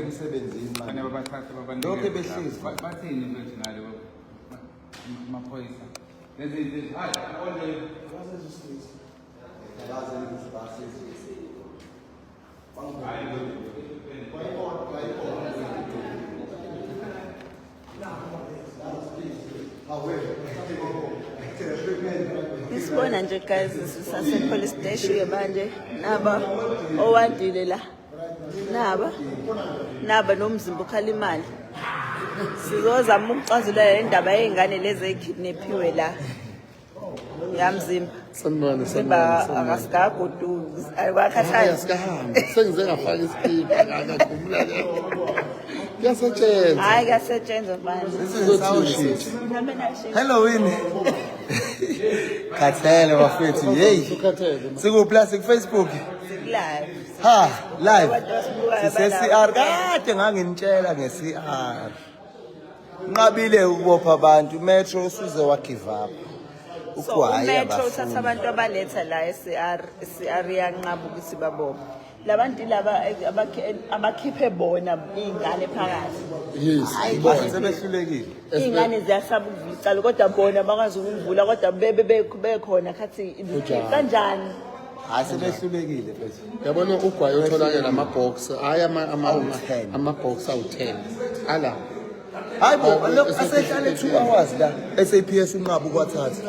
emsebenzini manje. Lokho behlezi bathini manje ngalo amaphoyisa. Lezi hayi onke Isibona nje guys sisase police station manje naba owandile la naba nomzimba ukhala imali sizozama ukucazula le ndaba yezingane lezi ekidnapiwe la yamzimba sanibona akasikagodu akwakhathali sikahambe sengize ngafaka isikipa akakhumbula ke kuyasetshenzwa hayi kuyasetshenzwa manje Hello Winnie. Khathele bafethu hey. Siku plus Facebook. live Ha, live. Sise-CR kade nganginitshela nge-CR. Nqabile ukubopha abantu Metro usuze wa give up. Ukwaya Metro uthatha abantu abaletha la eCR yanqaba ukuthi babophe. Labantu laba abakhiphe bona ingane phakathi. yes sebehlulekile. Ingane ziyasaba ukuvula icala kodwa bona bakwazi ukuvula kodwa bekhona khathi kanjani Hayi sebehlulekile mfethu. yabona ugwayi utholakala ama-box hayi ama-box awu-10 ala Hayi bo lokho asehlale 2 hours la SAPS inqaba ukwathatha.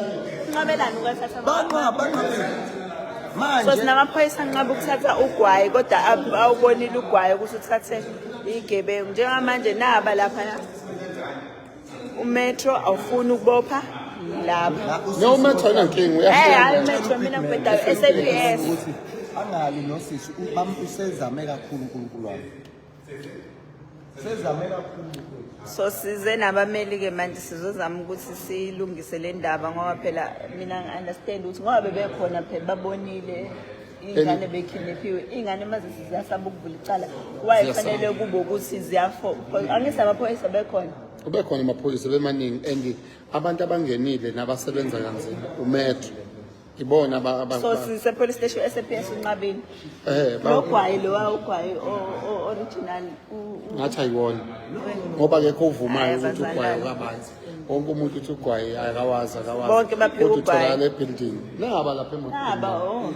unqabelani ukuthatha Banqaba so manje. sinamaphoyisa anqaba ukuthatha ugwayi kodwa awubonile ugwayi ukuthi uthathe igebengu njengamanje naba lapha uMetro awufuni ukubopha lapha no Metro inankinga hayi uyafika Metro mina ngibheda SAPS Angali nosisi usezame kakhulu uNkulunkulu wami. Sezame kakhulu. so size nabameli ke manje sizozama ukuthi silungise le ndaba ngoba phela mina ngi-understand ukuthi ngoba bebekhona phela babonile ingane bekidnapiwe ingane maze ziyasaba ukuvula icala wayefanele kube ukuthi ziyafo angise amaphoyisa bekhona ubekhona amaphoyisa bemaningi and abantu abangenile nabasebenza kanzima uMetro ibona so sise police station SAPS unqabile lo ugwayi ugwayi original ngathi ayiwona ngoba akekho uvumayo ukuthi ugwayi kabanzi wonke umuntu uthi ugwayi akawazi bonke baphika ugwayi utholakala ebuilding naba lapha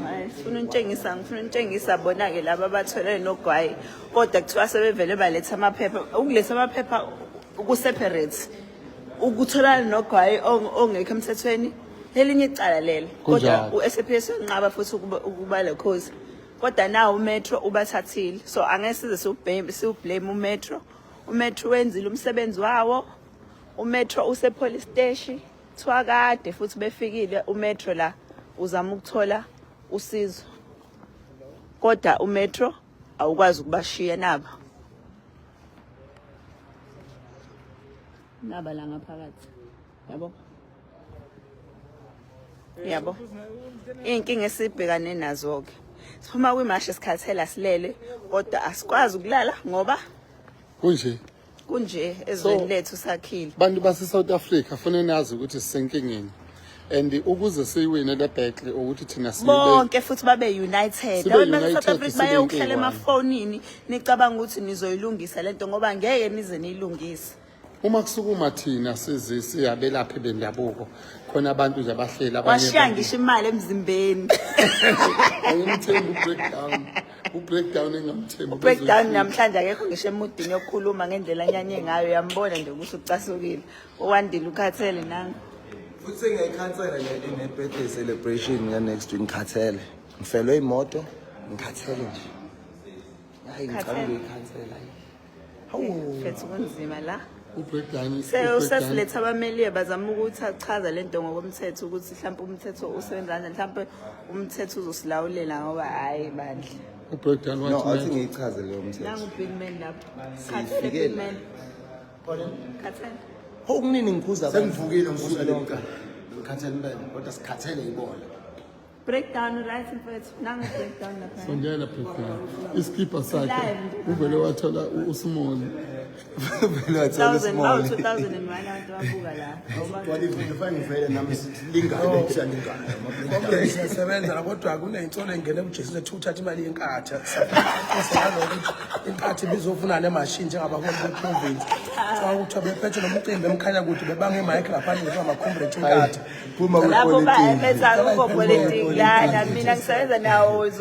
hayi ngifuna ukutshengisa bona ke laba abatholene nogwayi kodwa kuthiwa sebevele baletha amaphepha ukuletha amaphepha ukuseparate ukutholana nogwayi ongekho emthethweni elinye icala lelo kodwa uSAPS unqaba futhi ukuba le cause kodwa nawo uMetro ubathathile so angeke size siublame uMetro wenzile umsebenzi wawo uMetro use police station twakade futhi befikile uMetro la uzama ukuthola usizo kodwa uMetro awukwazi ukubashiya naba la ngaphakathi yabo inkinga esibhekane nazo ke siphuma kwimashi esikhathela silele kodwa asikwazi ukulala ngoba kunje ezweni lethu sakhile bantu base South Africa fanele nazi ukuthi sisenkingeni and ukuze siyiwine le battle ukuthi thina bonke futhi babe united abantu base South Africa bayokuhlela emafonini nicabanga ukuthi nizoyilungisa lento ngoba ngeke nize niyilungise uma kusukuma thina siyabelaphi bendabuko khona abantu nje abahlela abanye washiya ngisho imali emzimbeni ayimthembi breakdown engamthembi breakdown namhlanje akekho ngisho emudini yokukhuluma ngendlela anyanye ngayo yambona nje ukuthi ucasukile uwandile ukhathele nanga Futhi ngiyikhansela ne birthday celebration ya next week ngikhathele ngifelwe imoto ngikhathele nje hayi ngicabanga ukuyikhansela hawu fethu kunzima la ubreakdown sesiletha abameli bazama ukuthi achaza lento ngokomthetho ukuthi mhlawumbe umthetho usebenza kanjani mhlawumbe umthetho uzosilawulela ngoba hayi bandla ubreakdown no athi ngiyichaze leyo mthetho nangu big man lapho Khathele big man khathele Hokunini ngikhuza sengivukile ngikuza lonke ngikhathele impela kodwa sikhathele ibona breakdown right mfethu nangu breakdown lapha Songela breakdown. Iskipper sakhe uvele wathola uSmall. Vele wathola 2000 small. 2001 abantu babuka la. Ngivele nami silingane siyalingana. Konke siyasebenza kodwa kuney'nsolo engene kuJesu ethu uthatha imali yenkatha. Siyalokuthi inkatha bizofuna nemashini njengabaholi beprovince. Ukuthi bephethe nomcimbi emkhanya ukuthi bebanga imic lapha nje amakhombrate inkatha. Phuma Labo kwepolitiki. benza ukho politics la mina ngisebenza nawo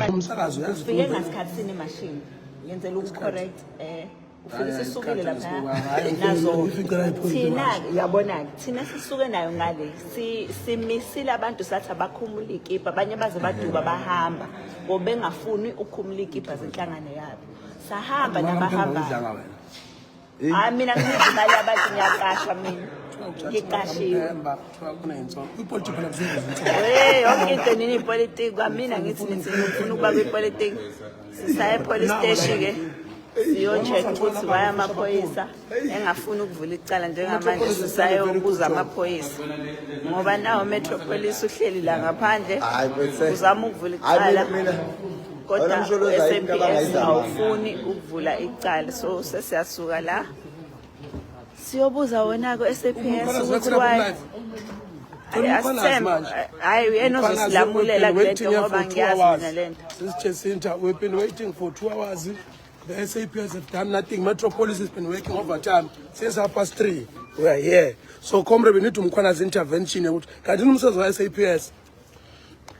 Umsakazo ufike ngasikhathini imashini yenzela ukucorrect ufike sisukile lapha nazo thina yabona thina sisuke nayo ngale simisile abantu sathi abakhumula ikipa abanye baze baduba bahamba ngoba bengafuni ukukhumula ikipa zenhlangano yabo sahamba nabahamba mina ngithi imali abantu ngiyaqashwa mina ngikashiwe ipolitiki nakuzenza yonke into nini ipolitiki kwamina ngithi nithi ngifuna ukuba kwipolitiki sisaye police station ke siyo-check ukuthi waya amaphoyisa engafuni ukuvula icala njengamanje sisaye ukuza amaphoyisa ngoba nawo metropolis uhleli la ngaphandle uzama ukuvula icala kodwa SAPS awufuni ukuvula icala so sesiyasuka la siyobuza wona ko SAPS ukuthi why hayi yena uzosilamulela kule nto ngoba ngiyazi mina le nto Jacinta, we've been waiting for 2 hours. The SAPS have done nothing. Metropolis has been working overtime since 3:30. We are here. So, Comrade, we need to Mkwana's intervention. SAPS.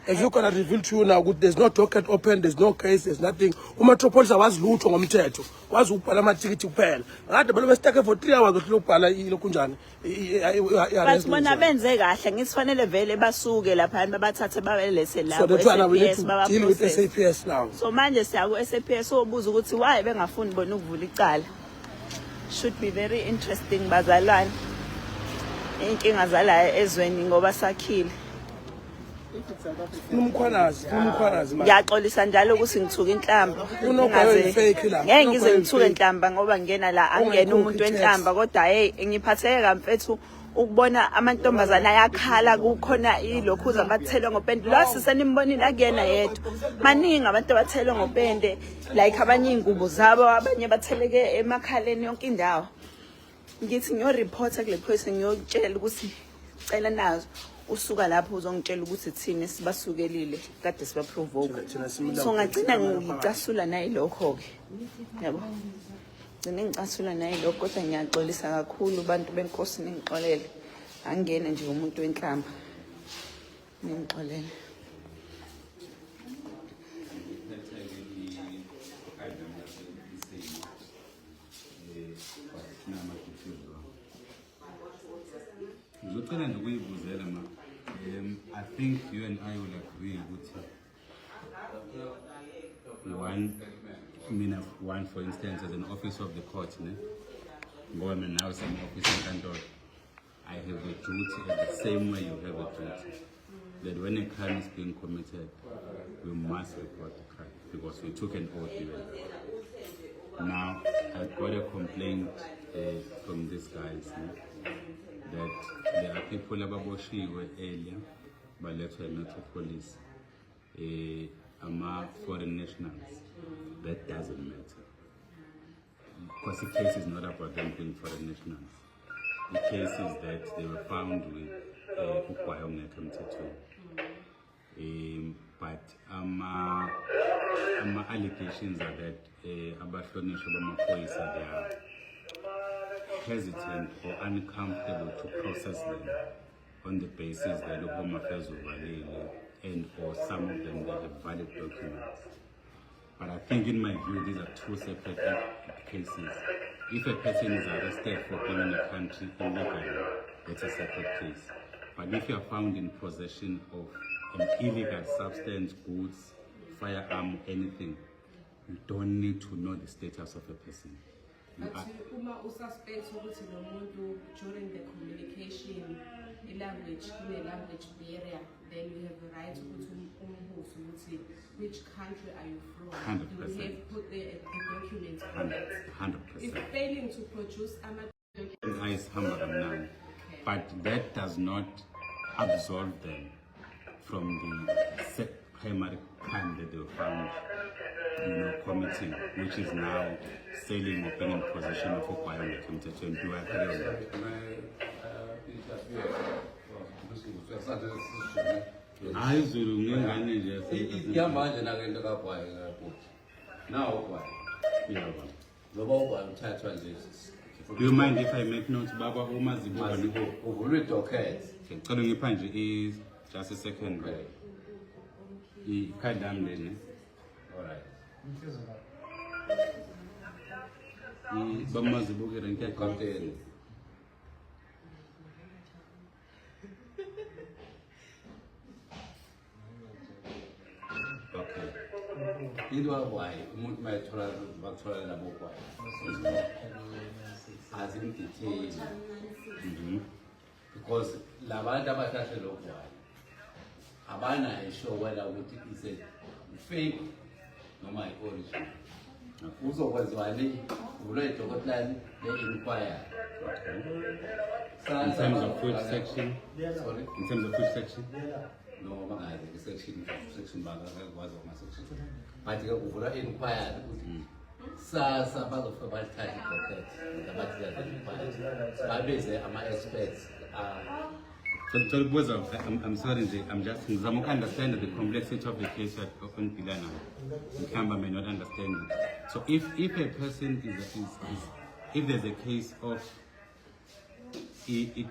If you're going to reveal to you now, there's no docket open, there's no case, there's nothing. Metropolis was lutho ngomthetho. Was ubhala amathikiti kuphela. Ngade balo bestake for 3 hours lokubhala ilokunjani. But bona benze kahle ngisifanele vele basuke lapha babathathe babelese la So that's why we need to deal with SAPS now. So manje siya ku SAPS obuza ukuthi why bengafuni bona ukuvula icala. Should be very interesting bazalwane. Inkinga zala ezweni ngoba sakhile. Umkhwanazi manje. Ngiyaxolisa njalo ukuthi ngithuka inhlamba. Ngeke ngize ngithuke inhlamba ngoba ngena la angena umuntu wenhlamba kodwa hey ngiphatheke kamfethu ukubona amantombazana ayakhala kukhona ilokhuza bathelwe ngopende lo sisenimbonile akuyena yedwa maningi abantu bathelwe ngopende like abanye ingubo zabo abanye batheleke emakhaleni yonke indawo ngithi ngiyo reporter kule police ngiyotshela ukuthi cela nazo usuka lapho uzongitshela ukuthi thina sibasukelile kade siba provoke so ngagcina ngicasula naye lokho ke yabo ngine ngicasula naye lokho kodwa ngiyaxolisa kakhulu abantu benkosi ningixolele angene nje umuntu wenhlamba ningixolele I think you and I will agree with one, for instance, as an officer of the court, government now some officer and I have a duty at the same way you have a duty. That when a crime is being committed, we must report the crime because we took an oath even. Now, I've got a complaint from these guys that there are people ababoshiwe earlier balethwa Metropolis foreign nationals. That doesn't matter because the case is not about them being foreign nationals. The case is that they were found with ukwayo ongekho emthethweni. But allegations are that abahlonishwa bamaphoyisa they are hesitant or uncomfortable to process them on the basis that the Home Affairs were valid and or some of them they have valid documents. But I think in my view these are two separate cases. If a person is arrested for being in a country illegally, that's a separate case. But if you are found in possession of an illegal substance, goods, firearm, anything, you don't need to know the status of a person. Uma ususpect ukuthi lo muntu during the communication language barrier, then you have the right to umbuzo ukuthi which country are you from? 100%. You have put the documents on it. 100%. If failing to produce is humble now, but that does not absolve them from the primary crime that they were found, committing, which is now selling or being in possession of ugwayi ongekho Do I agree on that? Hayi Zulu ngengane nje iyahamba nje nakento kaGwayi kaBhuti nawo uGwayi yeah. ngoba uGwayi uthathwa nje Do you mind if I make notes baba uma zibona uvulwe idocket ngicela ngipha nje just a second ikhadi lami leli alright bamazibukele ngeke captain okay into kaGwayi umuntu mayithola bakuthola labo uGwayi azimdetail because labantu abathathe lo uGwayi abanayo sure whether ukuthi is a fake noma i-original uzokwenziwani uvulwe idokotlani le-inquiry in terms of which section sorry in terms of which section no bangazi section bangakwazi ama-section but-ke uvula i-inquiry ukuthi sasa bazofika balithathe idoket abathi inquiry babize ama-experts So I'm sorry, I'm just understand the complexity of the case at Open Pilana. Mkamba may not understand it. So if a person if there's a case of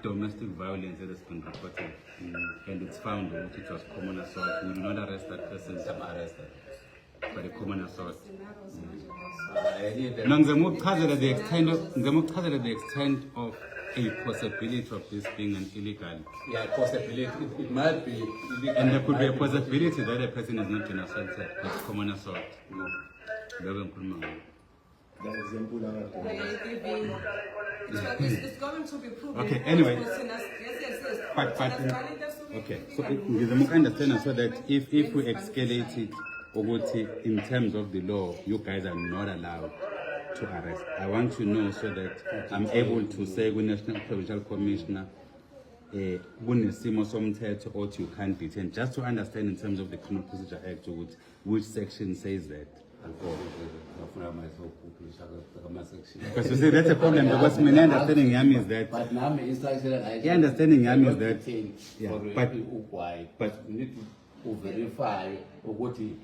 domestic violence that has been reported and it's found that it was common assault, we do not arrest that person. some arrested For the common assault. no Now, ngizamukachazela the extent of a possibility of this being an illegal. yeah possibility it might be illegal And there could be a possibility that a person is not been assaulted, it's common assault. It's going to be proven. Okay, anyway. Yes. But okay, so I understand so that if we escalate it, Oguti, in terms of the law, you guys are not allowed to arrest. I want to know so that I'm able to say with National Provincial Commissioner, or you can't detain. Just to understand in terms of the Criminal Procedure Act, which section says that. Because you see, that's a problem because my understanding is that. but now Yeah, understanding is that. Yeah, but you need to verify what it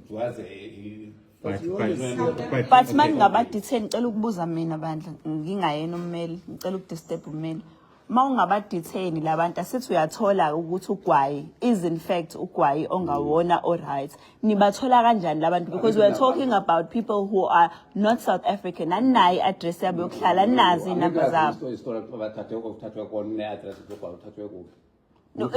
was a But manje ngabaditheni ngicela ukubuza mina bandla ngingayena ummeli ngicela ukudisturb ummeli mawungabaditheni labantu asithi uyathola ukuthi ugwayi is in fact ugwayi ongawona all right nibathola kanjani labantu because we are talking about people who are not South African aninayi address yabo yokuhlala nazi inamba zabo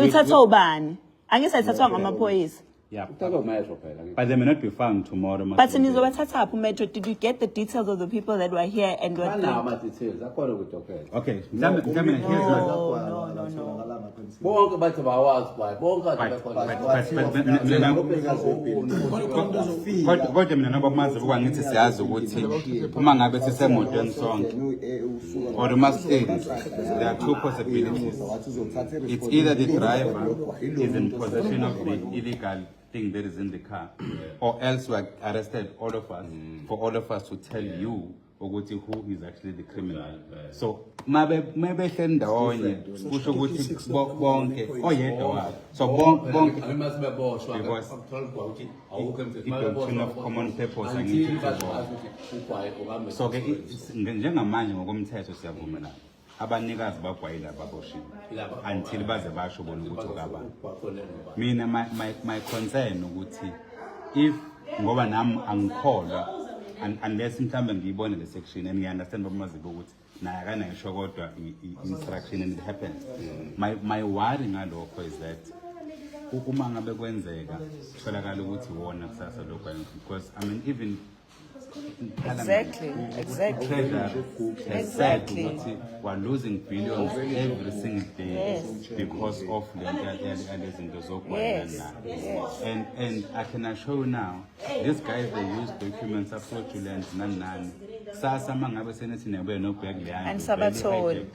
ithathwa ubani angisayithathwa ngamaphoyisa. yeah, but they may not be found tomorrow. But nizobathatha Metro, did you get the details of the people that were here and what Okay, here's kodwa mina nabamazi ukwangithi siyazi ukuthi uma ngabe sisemotweni sonke or must there are two possibilities. It's either the driver is in possession of the illegal thing that is in the car, or else we are arrested, all of us, for all of us to tell you ukuthi who is actually the criminal. So maybe ndawonye kusho ukuthi bonke oyedwa wabo. So bonke because doctrine of common purpose angithi. So ke njengamanje ngokomthetho siyavumelana. Abanikazi bagwayi laba boshiwe until baze basho bona ukuthi ukabani. Mina my concern ukuthi if ngoba nami angikholwa unless mhlambe ngiyibone le section and I understand bamazibo ukuthi naye akanayisho kodwa instruction and it happens. My worry ngalokho is that uma ngabe kwenzeka kutholakala ukuthi wona kusasa lokho because I mean even Exactly. Exactly. We're losing billions every single day because of the and I can assure you now, these guys they use documents fraudulent and Sabaton.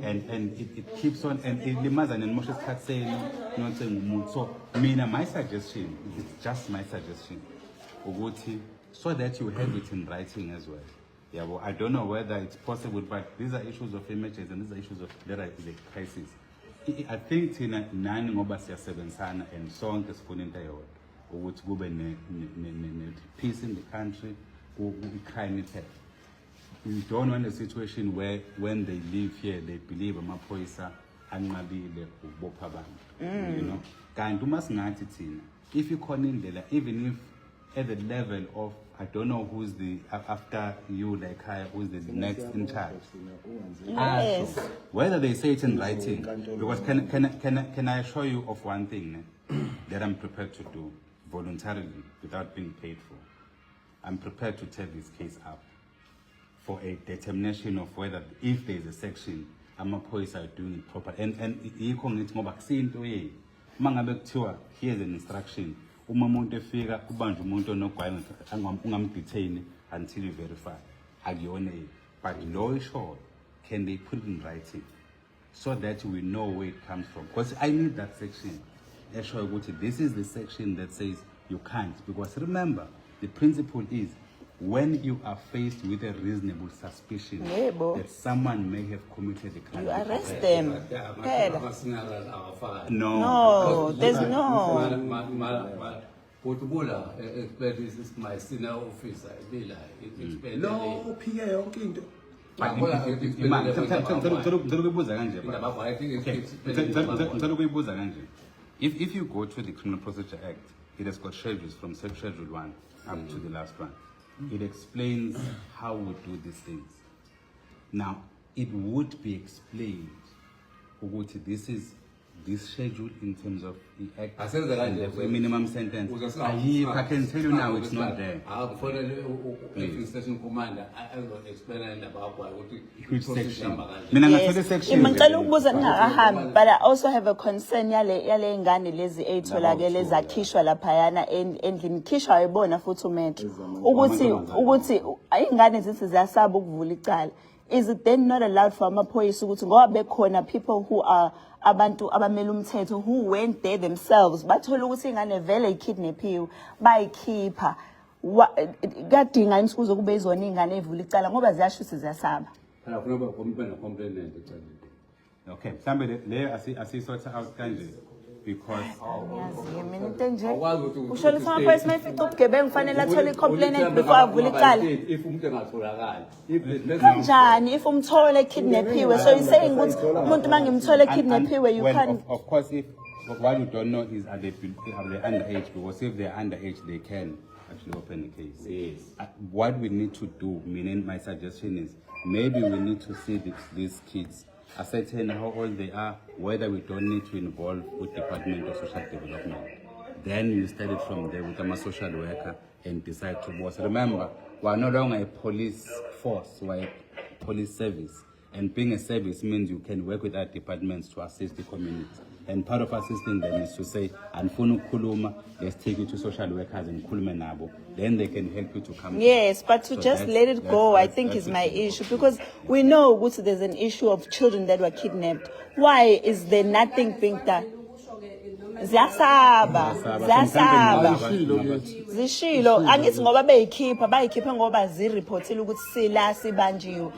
and it keeps on, and it limaza nemosha isikhatseni nothenga umuntu. So mina, my suggestion, it's just my suggestion, ukuthi, so that you have it in writing as well. Yeah, well, I don't know whether it's possible, but these are issues of images and these are issues of there is a crisis. I think thina nani ngoba siyasebenzana and sonke sifuna into eyodwa ukuthi kube ne peace in the country, crime iphele. You don't want a situation where when they live here they believe amaphoyisa anqabile ukubopha abantu. You know, kanti uma singathi thina if ikhona indlela, even if at the level of I don't know who's the after you like who's the next in charge. Yes. Whether they say it in writing, because can I assure you of one thing that I'm prepared to do voluntarily without being paid for. I'm prepared to take this case up for a determination of whether if there is a section amaphoyisa are doing it proper and yikho ngithi ngoba kusinto yini mangabe kuthiwa here's an instruction uma umuntu efika kubanje umuntu onogwayi ungamdetain until you verify akuyona but law is short. Can they put it in writing so that we know where it comes from? Because I need that section. This is the section that says you can't, because remember the principle is when you are faced with a reasonable suspicion that someone may have committed a crime, you arrest them. No, there's no. Is my senior officer. No, PA yonke into. If you go to the Criminal Procedure Act, it has got schedules from Schedule 1 up to the last one. It explains how we do these things. Now, it would be explained, this schedule in terms of the act and the minimum sentence. I can tell you now it's not there. Which section? Yes. But I also have a concern yale ngane lezi eyitholakele zakhishwa laphayana endlini khishwa ayibona futhi umetho ukuthi ingane zithi ziyasaba ukuvula icala. Is it then not allowed for amaphoyisa ukuthi ngoba bekhona people who are abantu abamela umthetho who went there themselves bathola ukuthi ingane vele ikidnapiwe bayikhipha kadinga insuku kube izona ingane evula icala ngoba ziyashuthi ziyasaba. Okay, somebody there sort out kanje because mina into nje usho lisa amaphoyisa mayifica ubugebengu kufanele athole complainant before avule icala. If umuntu engatholakali kanjani if umthole kidnapiwe, so you saying ukuthi umuntu mangimthole kidnapiwe you can't. Of course, if what you don't know is are they underage, because if they're underage they can actually open the case. Yes. What we need to do, meaning my suggestion is maybe we need to see these kids, ascertain how old they are, whether we don't need to involve with Department of Social Development. Then you start it from there with a social worker and decide to boss. Remember, we are no longer a police force, we are a police service. And being a service means you can work with our departments to assist the community. And part of assisting them is to say, Anfunu Kuluma, let's take you to social workers and Kulmenabo. Then they can help you to come. Yes, but to just let it go, I think is my issue. Because we know there's an issue of children that were kidnapped. Why is there nothing being done? Ziyasaba zishilo angithi ngoba bayikhipha ngoba zireportile ukuthi sila sibanjiwe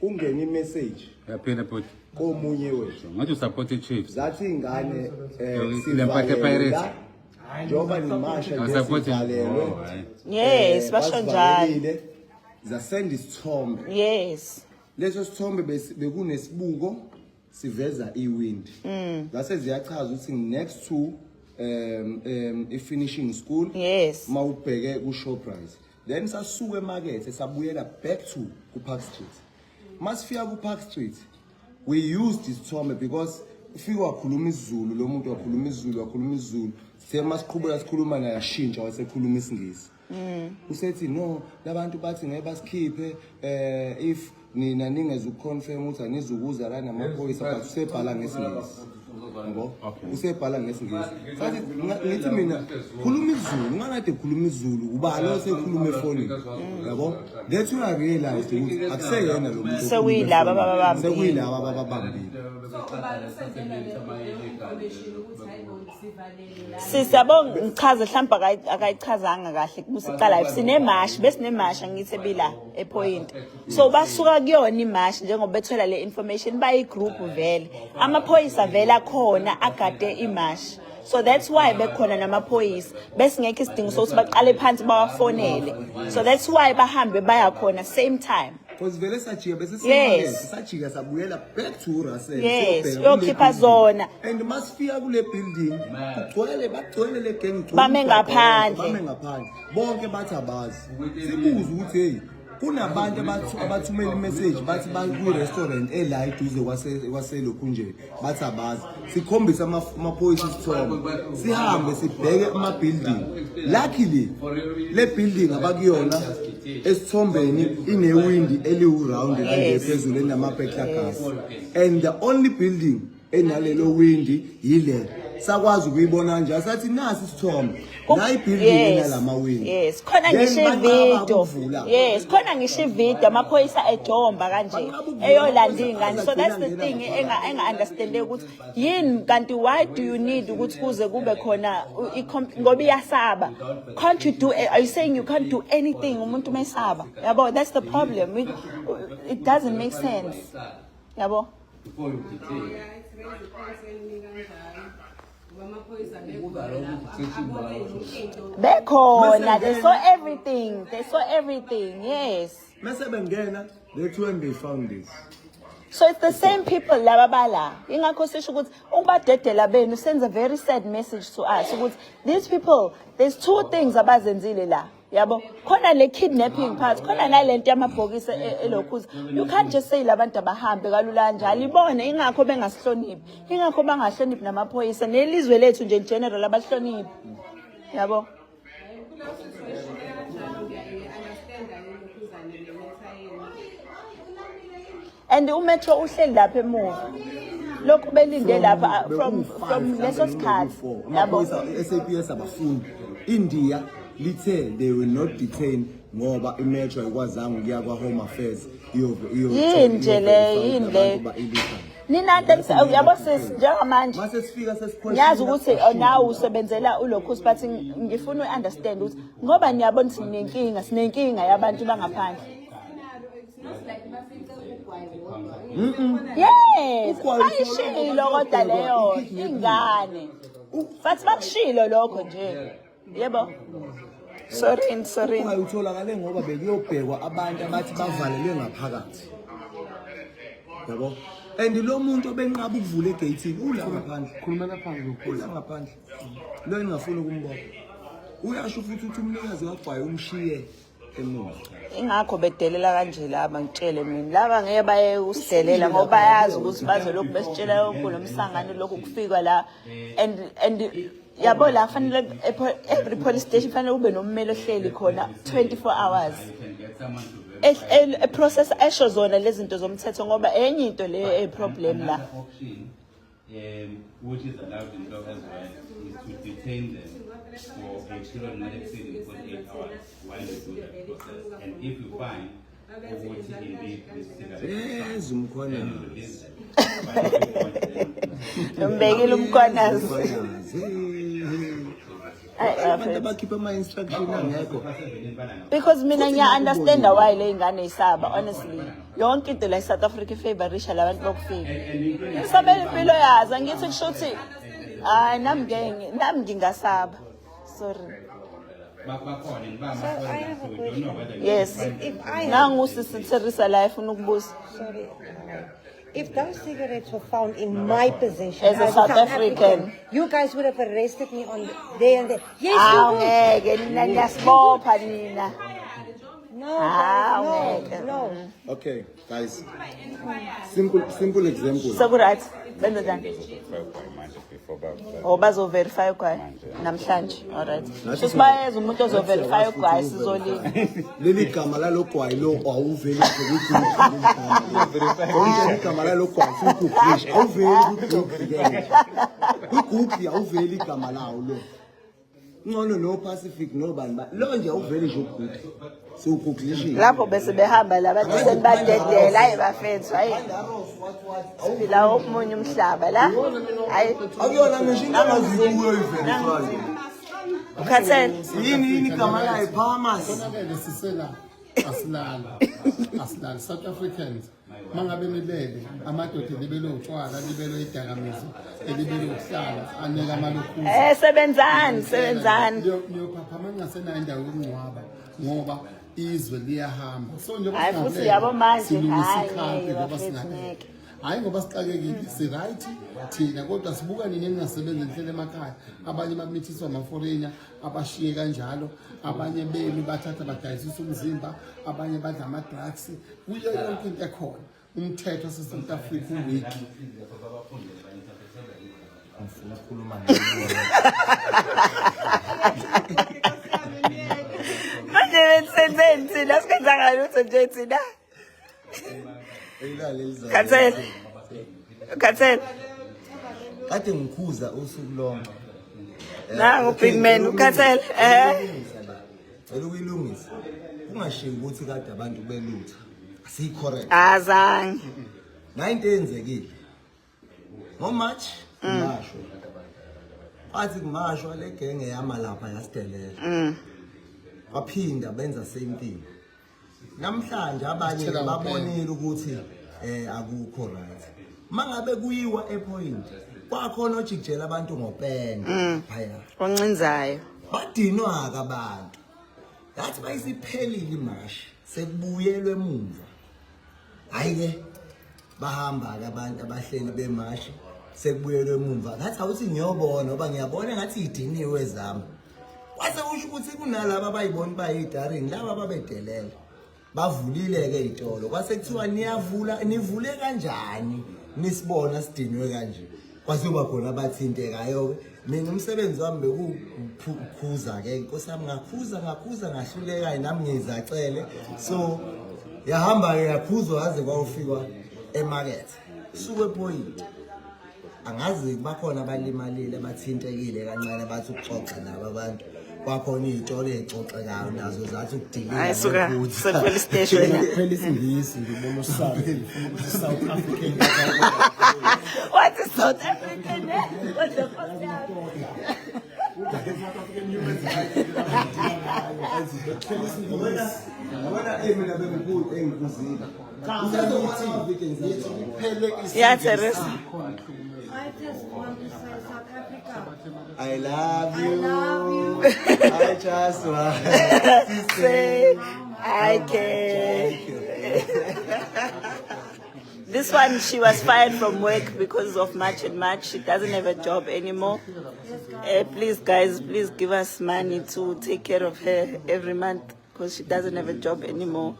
ungena imessage yaphela but komunye wethu ngathi usupport chiefs zathi ingane silempathe pirates njoba nimasha ngezivalelwe yes basho njalo zasenda isithombe yes leso sithombe bekunesibuko siveza iwind base ziyachaza ukuthi next to finishing school yes mawubheke ku Shoprite then sasuka emarket esabuyela back to ku Park Street. Masifika ku Park Street we used this thombe because ufika wakhuluma isiZulu lo muntu wakhuluma isiZulu sithe masiqhubeka sikhuluma naye yashintsha wasekhuluma isingisi usethi no labantu bathi ngeke basikhiphe if nina ningeze uconfirm ukuthi anizukuza la namaphoyisa but usebhala ngesingisi yabo usebhala ngesingisi sathi ngithi mina khuluma isiZulu ngakade khuluma isiZulu ubani osekhuluma efonini yabo that's when I realized ukuthi akuseyena lo muntu Sekuyilaba ababambile. sekuyilaba ababambile Sisabonga ngichaze mhlawumbe akayichazanga kahle kusiqala live sinemashi besinemasha ngithi bila epoint so basuka kuyona imashi njengoba bethola le information bayi group vele amaphoyisa vela khona agade imashi so that's why bekhona namaphoyisa besingekho isidingo sokuthi baqale phansi bawafonele so that's why bahambe baya khona same time. because vele sajika bese Yes. sajika sabuyela back to Russell Yes, siyobheka kule yokhipha building. zona. And masifika kule building bagcwele le gang Bame ngaphandle. bame ngaphandle bonke bathi abazi sibuza ukuthi hey kunabantu abathumela imessage bathi baku restaurant ela eduze kwaselokhu nje bathi abazi sikhombisa amaphoyisa isithombe sihambe sibheke ama building luckily le building abakuyona esithombeni inewindi eliwuround kanje phezulu enamabhekla gas and the only building enalelo windi yile sakwazi ukuyibona nje asathi nasi isithombe la ibuilding enalama windi Yes, khona ngisho ivideo. Yes, khona ngisho ivideo amaphoyisa ejomba kanje eyolanda ingane. So that's the thing enga understand ukuthi yini kanti why do you need ukuthi kuze kube khona ngoba iyasaba. Can't you do are you saying you can't do anything umuntu mesaba? Yabo that's the problem. It doesn't make sense. Yabo. Before you detail. Bekhona they saw everything. They saw everything. Yes. mase bengena that's when they found this. So it's the same people laba bala. Ingakho sisho ukuthi ukubadedela benu sends a very sad message to us ukuthi these people there's two things abazenzile la. Yabo khona le kidnapping part khona nalento yamabhokisi elokhuza you can't just say labantu abahambe kalula njalo ibone ingakho bengasihloniphi ingakho bangahloniphi namaphoyisa nelizwe lethu nje in general abahloniphi yabo. And umetro uhleli lapha emuva lokhu belinde lapha from leso sikhathi yabo. SAPS abafundi India lithe they will not detain ngoba imetro ayikwazanga ukuya kwa home affairs yini nje le nina yabo sis njengamanje mase sifika sesikhona ngiyazi ukuthi nawe usebenzela ulokhu but ngifuna uunderstand ukuthi ngoba niyabona sinenkinga yabantu bangaphandle. Yes, ayishilo kodwa leyo ingane. Bathi bakushilo lokho nje. Yebo. Sorry. utholakale ngoba bekuyobhekwa abantu abathi bavalelwe ngaphakathi. Yabo. And lo muntu obenqaba ukuvula egate ula ngaphandle. Khulumela phansi Ula ngaphandle. Lo engafuni ukumbona. Uyasho futhi ukuthi umnikazi kaGwayi umshiye emuva. Ingakho bedelela kanje laba ngitshele mina laba ngeke baye usidelela ngoba bayazi ukuthi bazolokhu besitshela lokho lomsangano lokho kufika la and yabo la fanele every police station fanele ube nommeli ohleli khona 24 hours a process esho zona lezi zinto zomthetho ngoba enye into le problem la which is allowed in law as well is to detain them for a period not exceeding 48 hours while you do that process. And if you find what indeed this cigarette Yes, umkhwana. release them. nombekile umkhwanazi Abantu abakhipha ama instruction angekho. because mina ngiya understand why le ingane isaba honestly yonke into la South Africa favorisha labantu bokufika isabela impilo yazo ngithi kushuthi hayi nami ngingasaba sorry. Yes. Nangu sisitherisa la ifuna ukubuza. Sorry. If those cigarettes were found in my possession As a South African, you guys would have arrested me on there and there. Yes, Ah, you would. ngeke nina niyasibopha nina. No. Okay, guys. Simple example. So right. Benzani? Before Baba. Oh, bazo verify kwaye namhlanje. All right. Just bayeza umuntu ozo verify kwaye sizolini. Leli gama lalogwayi lo awuveli konke igama lalogwayi futhi awuveli ku-Google awuveli igama lawo lo. Ngcono no Pacific no bani ba lo nje awuveli nje ku-Google. Siwugooglishile. Lapho bese behamba labantu senibadedela hayi bafethu hayi. Siphila omunye umhlaba la. Hayi. Akuyona ngisho into angazibuyo iverify. Ukhathele. Yini igama layo Phamas. Sonakele sisela asilala South Africans mangabe nibele amadoda libele utshwala libele idakamizwa elibele ukuhlala aneka amalokhu Sebenzani. Niyophapha mangasenayo indawo yokungcwaba ngoba izwe liyahamba so njengoba Hayi futhi yabo manje hayi bafethu hayi ngoba sixakekile si right thina kodwa sibuka nini engasebenzi enhlele emakhaya abanye bamithiswa amaforeigner abashiye kanjalo abanye bemi bathatha badayisisa umzimba abanye badla ama drugs kuyo yonke into ekhona umthetho South Africa uwiki Ngifuna ukukhuluma manje bensenze lasikwenza ngalutho nje thina Khathele kade ngikhuza usuku lonke nangu big man ukhathele elukuyilungisa ungashiyi ukuthi kade abantu belutha asicorrect azange into eyenzekile ngoMarch ngisho bathi kumashwa le genge yama lapha yasidelela waphinda benza same thing namhlanje abanye babonile ukuthi akukho right mangabe kuyiwa epoint kwakhona ojikjela abantu ngopenda phaya oncinzayo badinwa ka abantu yathi bayisiphelile imashi sekubuyelwe emuva hayi ke bahamba ke abantu abahleli bemashi sekubuyelwe emuva ngathi awuthi ngiyobona ngoba ngiyabona ngathi idiniwe ezami kwase usho ukuthi kunalabo abayibona bayidaring laba babedelela bavulile ke izitolo kwase kuthiwa nivule kanjani nisibona sidinwe kanje kwase kuba khona abathintekayo mina umsebenzi wami bekukhuza ke inkosi yami ngakhuza ngahluleka nami ngizacele so yahamba yakhuzwa yaze kwawufika emarket suke point angazi bakhona abalimalile abathintekile kancane bathi ukuxoxa nabo abantu kwakhona izitolo ezixoxekayo nazo zathi ukudilika ayisuka sekweli station phela isingisi ngibona South African what is South African what the fuck mina bengikude engikuzile yeah Teresa I just want to say South Africa. I love you. I just want to say I can. This one, she was fired from work because of March and March. She doesn't have a job anymore. Please, guys, please give us money to take care of her every month because she doesn't have a job anymore.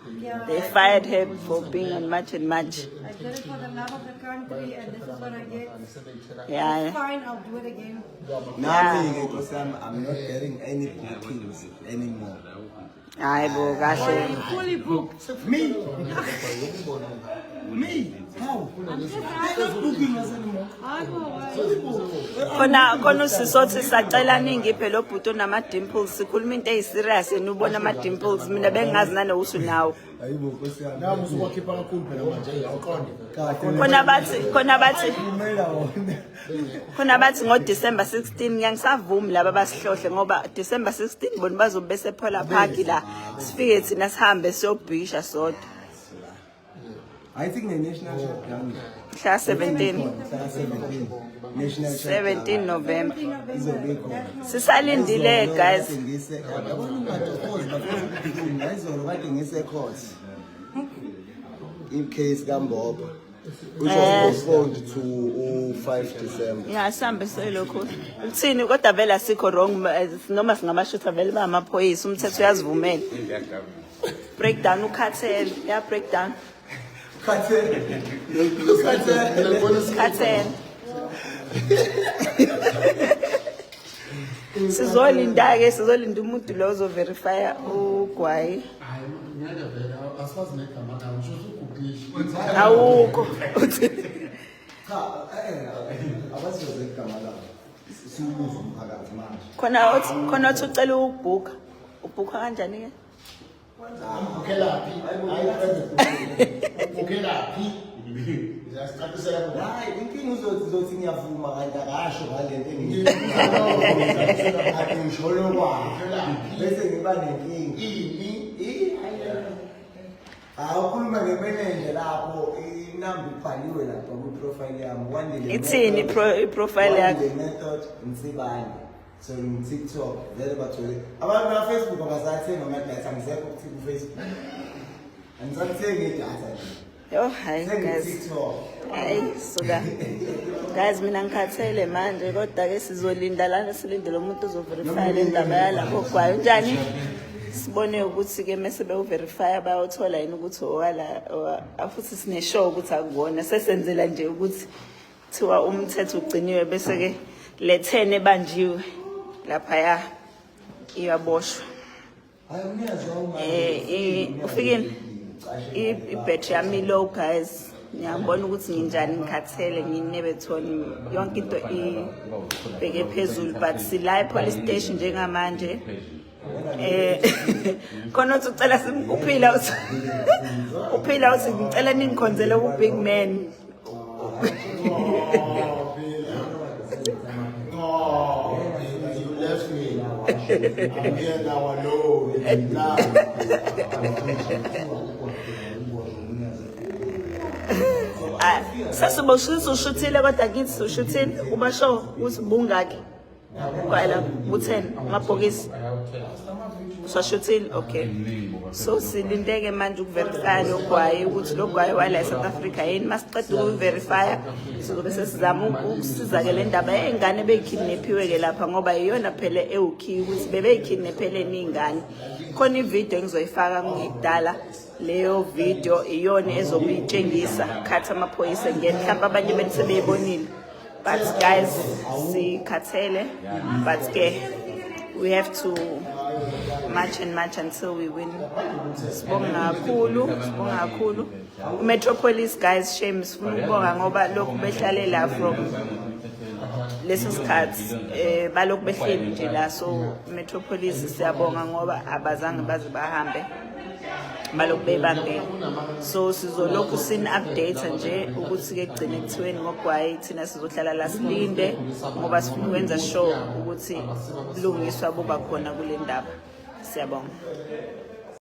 They fired her for being on March and March. I did it for the love of the country, and this is what I get. Yeah. It's fine, I'll do it again. nothing because I'm not getting any bookings anymore. Hayi bo kahle. Fully booked. Me? How? I'm just asking. I know. Khona usisothi sacela ningiphe lo bhuti onama dimples sikhuluma into eziserious yena ubona ama dimples mina bengazi nanokuthi nawo Hayibo Nkosi yami. nami uzokhipha kakhulu phela manje awuqonde khona bathi ngo December 16 ngiyangisavumi laba basihlohle ngoba December 16 bona bazobe bese Phola Park la sifike thina sihambe siyobhisha sodwa I think the national shutdown. mhla 17 National 17 November izobekho. sisalindile guys Ngizolo kade ngise-court in case kaMbobo which was postponed to 5 December. yeah sihambe selokho uthini kodwa vela sikho wrong noma singamashutha vele ba amaphoyisa umthetho uyazivumela breakdown ukhathele ya breakdown khathele sizolinda umuntu lo ozoverifya ugwayi awukho khona othi ucela ukubhukha ubhukha kanjani ke hayi inkinga uzothi ngiyavuma kanti akasho ngalento engisholo bese ngiba nenkinga awukhuluma ngemenenje lapho inamba ibhaliwe lapha ku-profile yami kwandile ithini iprofile yakho method nsibane so TikTok vele bathole abantu ba-Facebook abasathenga amadatha angisekho ku-Facebook angisathengi idatha yo hayi guys hayi suka guys mina ngikhathele manje kodwa-ke sizolinda lana silinde lo muntu uzoverifya le ndaba yalapho gwayo njani sibone ukuthi-ke mese bewuverifya bayothola yini ukuthi futhi sine-show ukuthi akuwona sesenzela nje ukuthi kuthiwa umthetho ugciniwe bese-ke le 10 ebanjiwe laphaya iyaboshwa ufikini ibhetri yami low guys ngiyabona ukuthi nginjani ngikhathele nginebethoni yonke into ibheke phezulu but sila e-police station njengamanje khona uthi ucela uphila uthi ngicela ningikhonzele ku-big man I'm here now alone in love. Sasibo ushuthile kodwa kithi ushuthile ubasho ukuthi bungaki kwala bu10 amabhokisi usashuthile okay so silindeke manje ukuverifya lo gwayi ukuthi lo gwayi wala eSouth Africa yini masiqeda ukuverifya sizobe sesizama ukusiza ke le ndaba yengane beyikidnaphiwe ke lapha ngoba iyona phela ewukhi ukuthi bebeyikidnaphele ingane khona ivideo engizoyifaka ngidala leyo video iyona ezobe itshengisa khathi amaphoyisa ngene mhlawumbe abanye benisebeyibonile but guys sikhathele but ke we have to march and march until we win. Sibonga kakhulu Metropolis guys, shame sifuna ukubonga ngoba lokhu behlale la from leso sikhathi balokhu behleli nje la so Metropolis siyabonga ngoba abazange baze bahambe balokhu bebambile so sizolokhu sin update nje ukuthi ke gcine kuthiweni ngogwayi thina sizohlala la silinde ngoba sifuna ukwenza show ukuthi kulungiswa buba khona kule ndaba siyabonga.